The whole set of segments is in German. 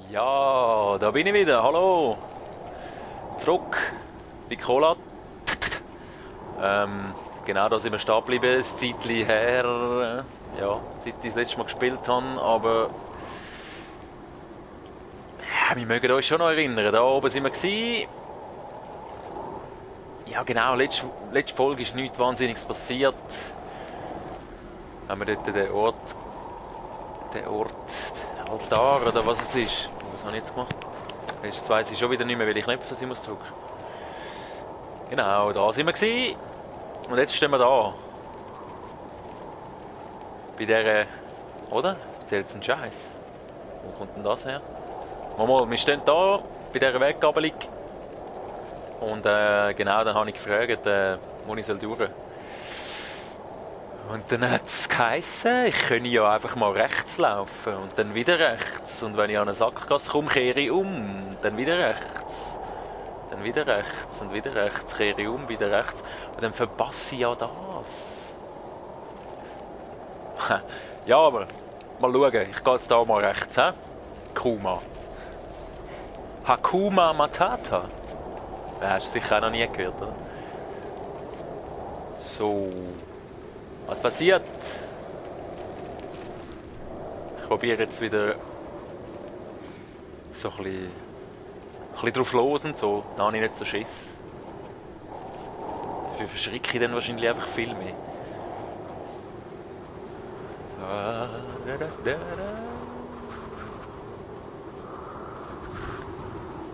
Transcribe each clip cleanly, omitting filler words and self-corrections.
Ja, da bin ich wieder. Hallo. Zurück bei Cola. Genau, da sind wir stehen geblieben. Ein Zeitchen her. Ja, seit ich das letzte Mal gespielt habe. Aber ja, wir mögen uns schon noch erinnern. Da oben sind wir gewesen. Ja genau, letzte Folge ist nichts Wahnsinniges passiert. Haben wir dort den Altar oder was es ist. Was habe ich jetzt gemacht? Jetzt weiss ich schon wieder nicht mehr, welche Knöpfe ich muss drücken. Genau, da sind wir gewesen. Und jetzt stehen wir da. Bei dieser... Oder? Erzählt es einen Scheiß. Wo kommt denn das her? Mal, wir stehen da bei dieser Weggabelung. Und genau, dann habe ich gefragt, wo ich durch soll. Und dann hat es geheissen, ich könne ja einfach mal rechts laufen und dann wieder rechts. Und wenn ich an eine Sackgasse komme, kehre ich um. Dann wieder rechts. Dann wieder rechts und wieder rechts, kehre ich um, wieder rechts. Und dann verpasse ich ja das. Ja, aber mal schauen, ich gehe jetzt da mal rechts, hä? Kuma. Hakuma Matata. Das hast du sicher auch noch nie gehört, oder? So. Was passiert? Ich probiere jetzt wieder so ein bisschen drauf los und so. Da habe ich nicht so Schiss. Dafür verschrecke ich dann wahrscheinlich einfach viel mehr.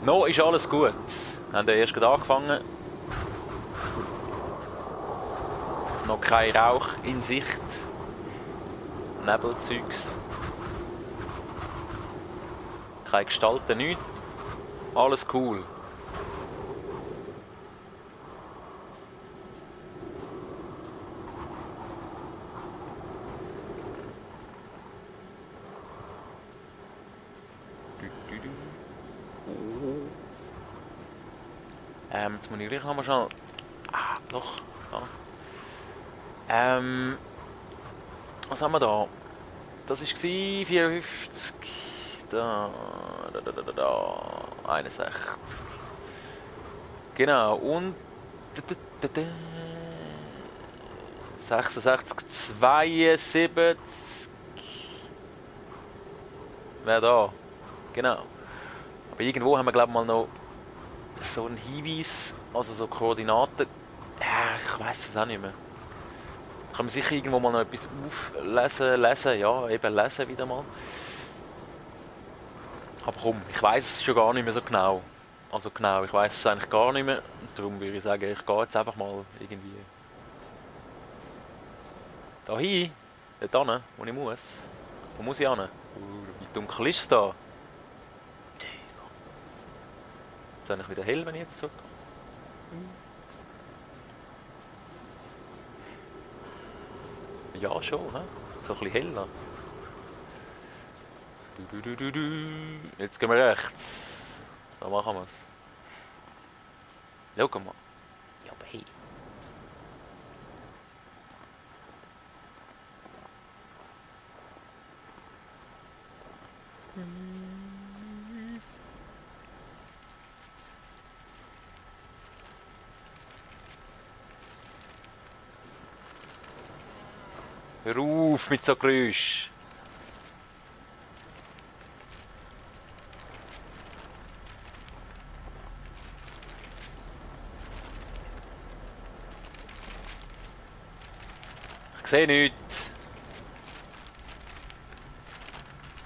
No, ist alles gut. Wir haben erst gerade angefangen. Noch kein Rauch in Sicht. Nebelzeugs. Keine Gestalten, nichts. Alles cool. Jetzt muss ich gleich nochmal schnell... Ah, doch. Ja. Was haben wir da? Das war 54. Da. 61. Genau. Und... 66, 72. Wer da? Genau. Aber irgendwo haben wir glaube ich mal noch so einen Hinweis, also so Koordinaten. Ja, ich weiß es auch nicht mehr. Kann man sicher irgendwo mal noch etwas lesen, ja, eben lesen wieder mal. Aber komm, ich weiß es schon gar nicht mehr so genau. Also genau, ich weiß es eigentlich gar nicht mehr. Und darum würde ich sagen, ich gehe jetzt einfach mal irgendwie dahin, dort hin, wo ich muss. Wo muss ich hin? Wie dunkel ist es da? Jetzt ist es wieder hell, wenn ich jetzt zurückkomme. Ja, schon, he? So ein bisschen heller. Jetzt gehen wir rechts. Da machen wir es. Schau mal. Ja, aber hey. Hör auf mit so Geräusch. Ich sehe nichts.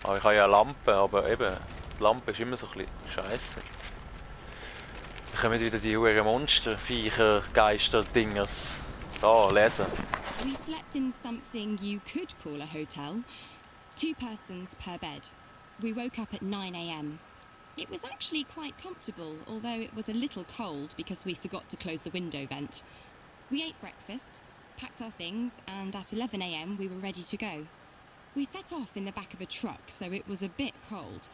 Ah, ich habe ja eine Lampe, aber eben, die Lampe ist immer so ein bisschen scheisse. Dann kommen wieder die hohen Monster, Viecher, Geister, Dingers. Da, lesen. We slept in something you could call a hotel. 2 persons per bed. We woke up at 9 a.m. It was actually quite comfortable, although it was a little cold because we forgot to close the window vent. We ate breakfast, packed our things, and at 11 a.m. we were ready to go. We set off in the back of a truck, so it was a bit cold.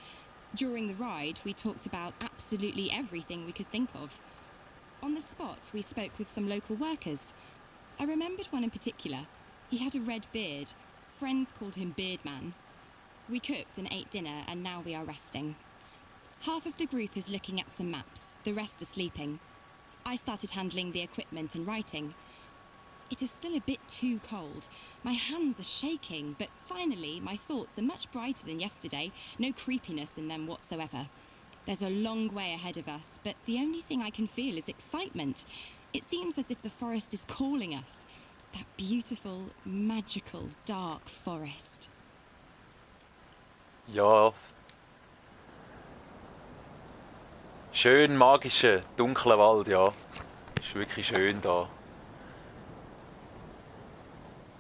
During the ride, we talked about absolutely everything we could think of. On the spot, we spoke with some local workers. I remembered one in particular. He had a red beard. Friends called him Beardman. We cooked and ate dinner, and now we are resting. Half of the group is looking at some maps, the rest are sleeping. I started handling the equipment and writing. It is still a bit too cold. My hands are shaking, but finally my thoughts are much brighter than yesterday. No creepiness in them whatsoever. There's a long way ahead of us, but the only thing I can feel is excitement. It seems as if the forest is calling us. That beautiful, magical, dark forest. Ja. Schön magischer, dunkler Wald, ja. Ist wirklich schön da.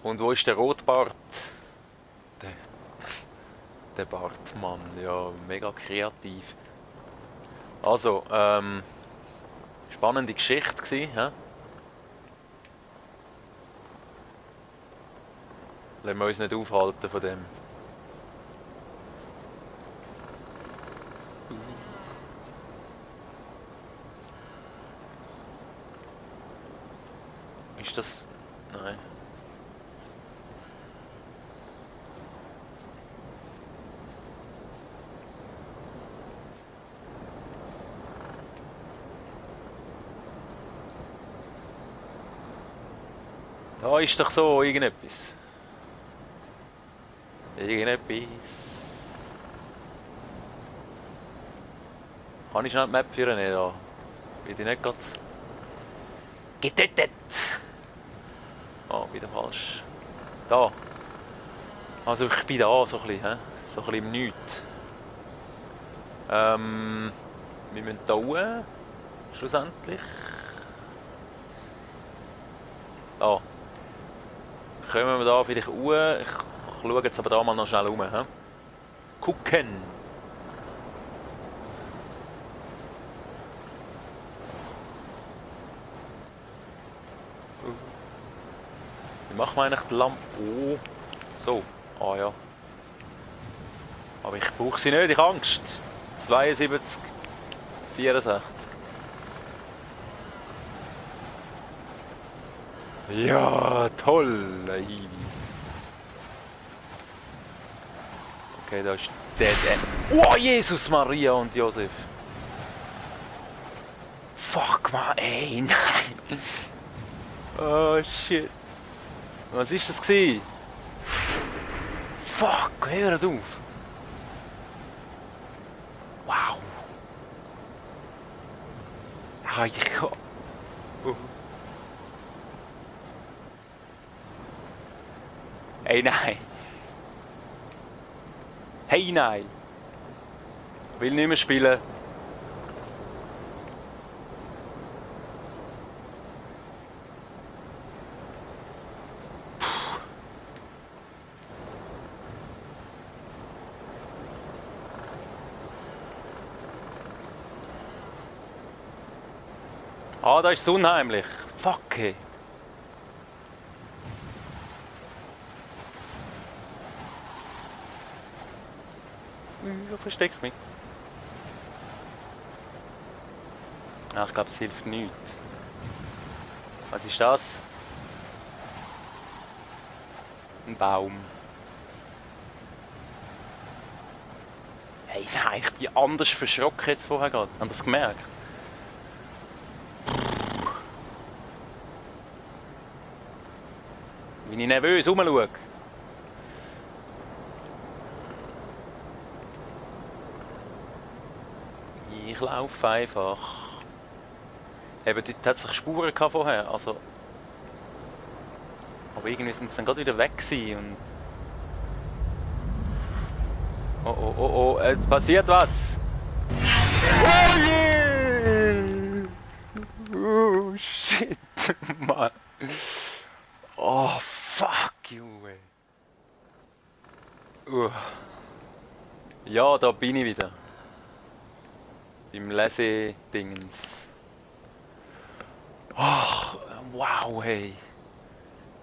Und wo ist der Rotbart? Der Bartmann, ja, mega kreativ. Also, spannende Geschichte gsi, hä? Lassen wir uns nicht aufhalten von dem. Ist das... Nein. Da ist doch so irgendetwas. Irgendetwas. Kann ich schnell die Map führen? Da bin ich nicht gerade getötet. Oh, wieder falsch. Da. Also ich bin da so ein bisschen, he? So ein bisschen im Nichts. Wir müssen da hoch, schlussendlich. Da. Kommen wir da vielleicht hoch. Ich schaue jetzt aber da mal noch schnell um. He? Gucken. Wie machen wir eigentlich die Lampe? Oh. So. Ah ja. Aber ich brauche sie nicht, ich habe Angst. 72, 64. Ja, toll, Hiwi. Okay, da ist Dead End. Oh, Jesus, Maria und Josef. Fuck, man, ey, nein. Oh, shit. Was ist das gewesen? Fuck, hör auf. Wow. Ah, ich kann... Hey, nein. Hey, nein. Will nicht mehr spielen. Ah, da ist es unheimlich. Fuck, hey. Ja, versteck mich. Ach, ich glaube, es hilft nichts. Was ist das? Ein Baum. Hey, nein, ich bin anders verschrocken jetzt vorher gerade. Haben Sie das gemerkt? Bin ich nervös rumschaue. Ich laufe einfach. Eben, dort hat es Spuren vorher, also... Aber irgendwie sind sie dann gerade wieder weg gewesen und... Oh, oh, oh, oh, jetzt passiert was! Oh yeah! Oh shit, Mann! Oh, fuck you, ey! Ja, da bin ich wieder. Beim Lese-Dingens. Ach, wow, hey.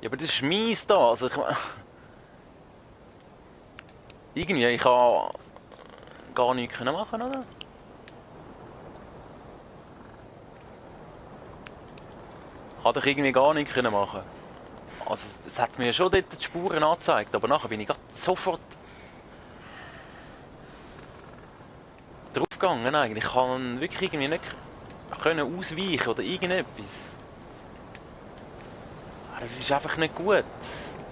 Ja, aber das ist mies da. Also irgendwie, ich kann gar nichts machen, oder? Ich kann doch irgendwie gar nichts machen. Also, es hat mir schon dort die Spuren angezeigt, aber nachher bin ich sofort drauf gegangen eigentlich. Ich kann wirklich irgendwie nicht können ausweichen oder irgendetwas. Das ist einfach nicht gut.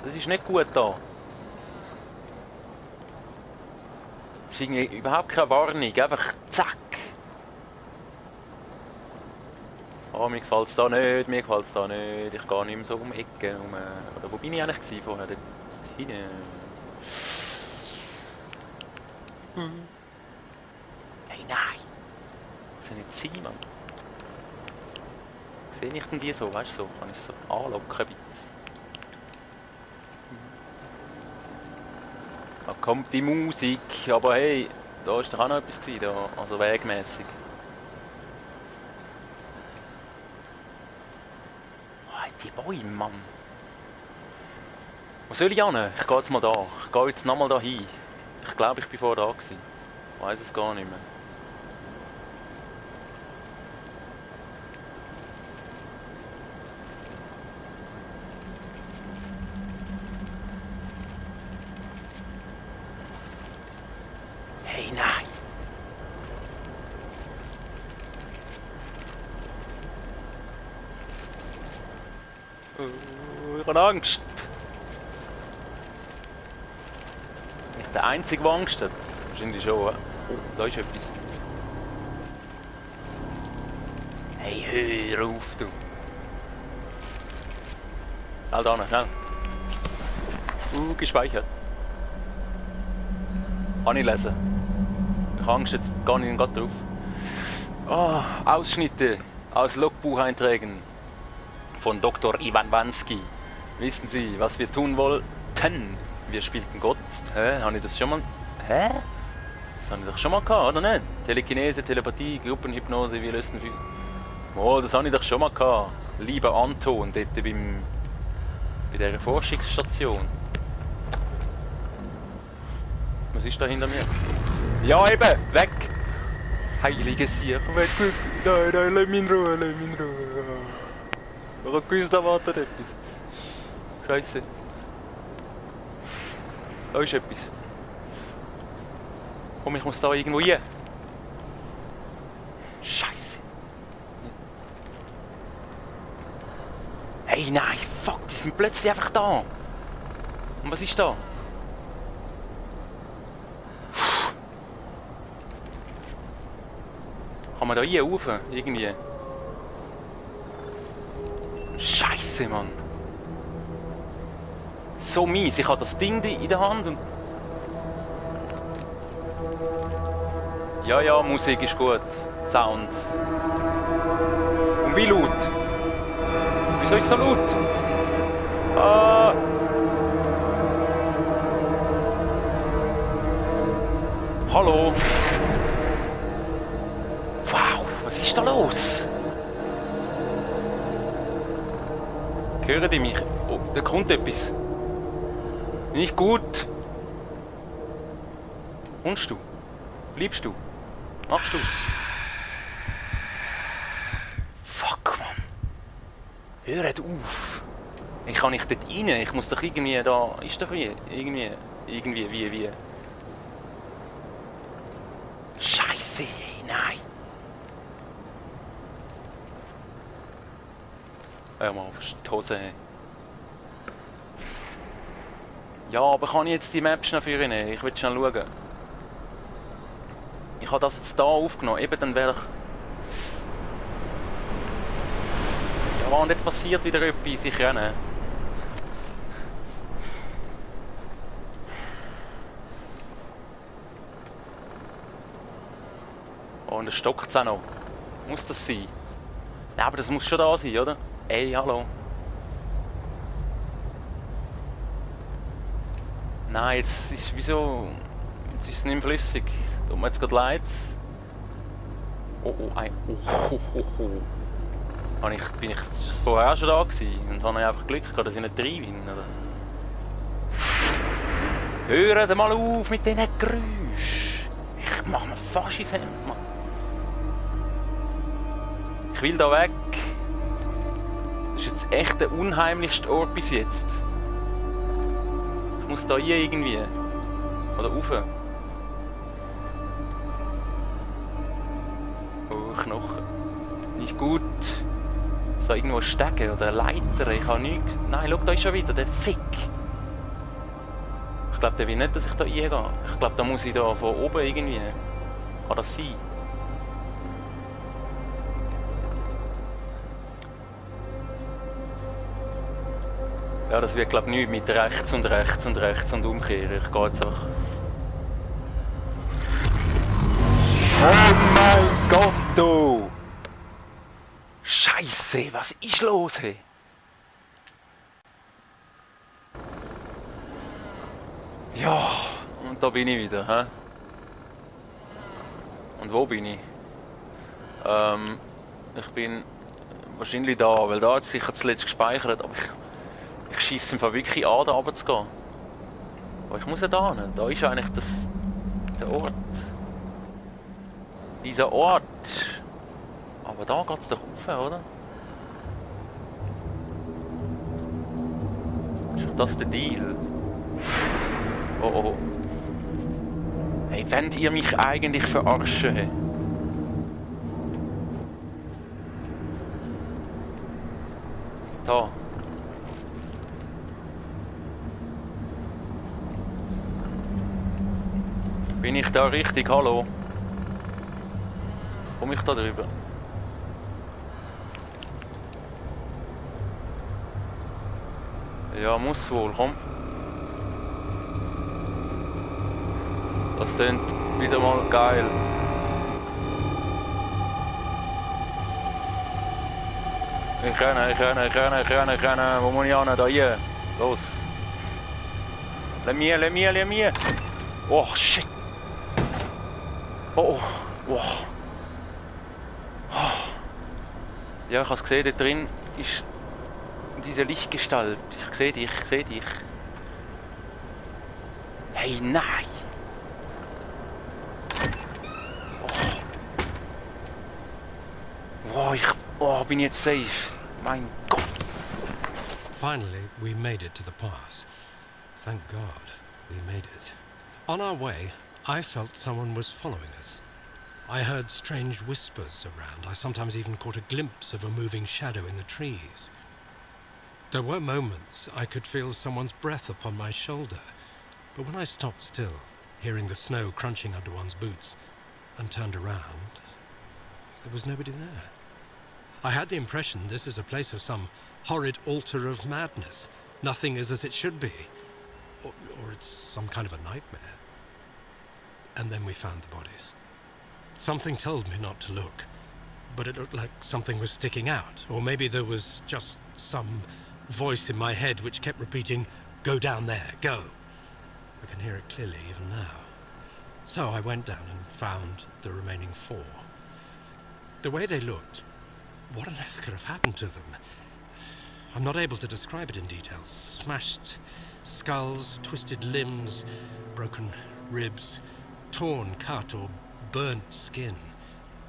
Das ist nicht gut da. Das ist irgendwie überhaupt keine Warnung, einfach zack. Oh, mir gefällt es da nicht, mir gefällt es da nicht. Ich gehe nicht mehr so um die Ecke. Oder wo bin ich eigentlich gewesen vorher? Dort hinten. Hey, nein! Das kann nicht sein, Mann. Sehe ich denn die so, weißt du, so? Kann ich so anlocken ein bisschen. Da kommt die Musik, aber hey, da ist doch auch noch etwas gewesen, da, also wegmäßig. Oh, die Bäume, Mann. Wo soll ich hin? Ich gehe jetzt mal da. Ich gehe jetzt nochmal da hin. Ich glaube, ich bin vorher da gewesen. Ich weiss es gar nicht mehr. Hey, nein! Ich habe Angst! Nicht der Einzige, der Angst hat. Wahrscheinlich schon, ja. Oh, da ist etwas. Hey, hör auf, du! Schnell da, schnell! Gespeichert. Kann ich lesen. Ich habe Angst, jetzt gehe ich gerade drauf. Oh, Ausschnitte aus Logbucheinträgen von Dr. Ivan Wansky. Wissen Sie, was wir tun wollten? Wir spielten Gott. Hä? Habe ich das schon mal... Hä? Das habe ich doch schon mal gehabt, oder nicht? Telekinese, Telepathie, Gruppenhypnose, wir lösen viel... Oh, das habe ich doch schon mal gehabt. Lieber Anton, dort bei dieser Forschungsstation. Was ist da hinter mir? Ja, eben! Weg! Heiliges Sieg, weg! Nein, nein, lass mich in Ruhe, lass mich in Ruhe. Ich habe gewusst, da wartet etwas. Scheiße. Da ist etwas. Komm, ich muss da irgendwo hin. Scheiße. Hey, nein, fuck, die sind plötzlich einfach da. Und was ist da? Kann man da hier rauf? Irgendwie? Scheiße, Mann. So mies. Ich habe das Ding in der Hand und... Ja, ja, Musik ist gut. Sound. Und wie laut? Wieso ist es so laut? Ah. Hallo? Wow, was ist da los? Hören die mich? Oh, da kommt etwas. Nicht gut. Kommst du? Bleibst du? Machst du? Fuck, Mann. Hört auf. Ich kann nicht dort rein. Ich muss doch irgendwie da... Ist doch wie? Wie? Scheiße, nein. Hör mal auf, die Hose. Ja, aber kann ich jetzt die Map schnell für ihn nehmen? Ich will schnell schauen. Ich habe das jetzt da aufgenommen, eben dann wäre ich... Ja, und jetzt passiert wieder etwas, ich renne. Oh, und es stockt es auch noch. Muss das sein? Nein, aber das muss schon da sein, oder? Ey, hallo. Nein, jetzt ist wieso... Jetzt ist es nicht mehr flüssig. Tut mir jetzt gerade leid. Oh, bin ich vorher auch schon da gewesen und habe einfach Glück gehabt, dass ich nicht rein bin, oder? Hört mal auf mit diesen Geräuschen! Ich mach mir fast ins Hemd, Mann. Ich will da weg. Das ist jetzt echt der unheimlichste Ort bis jetzt. Ich muss da hier irgendwie. Oder rauf. Knochen. Nicht gut. So irgendwo Stege oder Leiter, ich habe nichts. Nein, schau, da ist schon wieder der Fick. Ich glaube, der will nicht, dass ich da reingehe. Ich glaube, da muss ich da von oben irgendwie. Kann das sein? Ja, das wird glaube ich nichts mit rechts und rechts und rechts und umkehren. Ich gehe jetzt auch. Oh mein Gott, du! Scheiße, was ist los, hey? Ja, und da bin ich wieder, hä? Und wo bin ich? Ich bin wahrscheinlich da, weil da hat es sicher zuletzt gespeichert, aber ich scheisse im Fall wirklich an, da runter zu gehen. Aber ich muss ja da hin, da ist eigentlich der Ort. Dieser Ort. Aber da geht es doch rauf, oder? Ist doch das der Deal? Oh oh. Hey, wollt ihr mich eigentlich verarschen? Hey? Da. Bin ich da richtig? Hallo? Komme ich da drüber? Ja, muss wohl, komm. Das klingt wieder mal geil. Ich renne. Wo muss ich hin? Da hier. Los. Let mir. Oh, shit. Oh. Ja, ich habe es gesehen, da drin ist diese Lichtgestalt. Ich sehe dich. Hey, nein! Bin jetzt safe. Mein Gott! Finally, we made it to the pass. Thank God, we made it. On our way, I felt someone was following us. I heard strange whispers around. I sometimes even caught a glimpse of a moving shadow in the trees. There were moments I could feel someone's breath upon my shoulder, but when I stopped still, hearing the snow crunching under one's boots, and turned around, there was nobody there. I had the impression this is a place of some horrid altar of madness. Nothing is as it should be. Or it's some kind of a nightmare. And then we found the bodies. Something told me not to look, but it looked like something was sticking out, or maybe there was just some voice in my head which kept repeating, "Go down there, go." I can hear it clearly even now. So I went down and found the remaining 4. The way they looked, what on earth could have happened to them? I'm not able to describe it in detail. Smashed skulls, twisted limbs, broken ribs, torn, cut or burnt skin.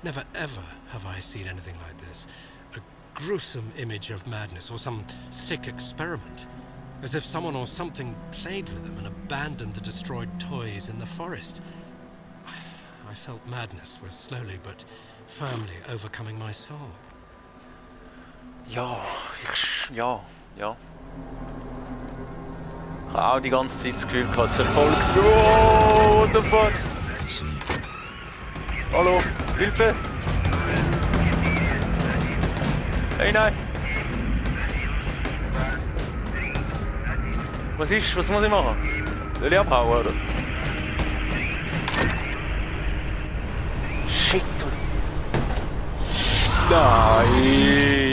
Never ever have I seen anything like this. A gruesome image of madness or some sick experiment. As if someone or something played with them and abandoned the destroyed toys in the forest. I felt madness was slowly but firmly overcoming my soul. Ja. Ich habe auch die ganze Zeit das Gefühl gehabt, es verfolgt. Oh, what the fuck? Hallo, Hilfe! Hey, nein! Was ist? Was muss ich machen? Will ich abhauen, oder? Shit! Nein!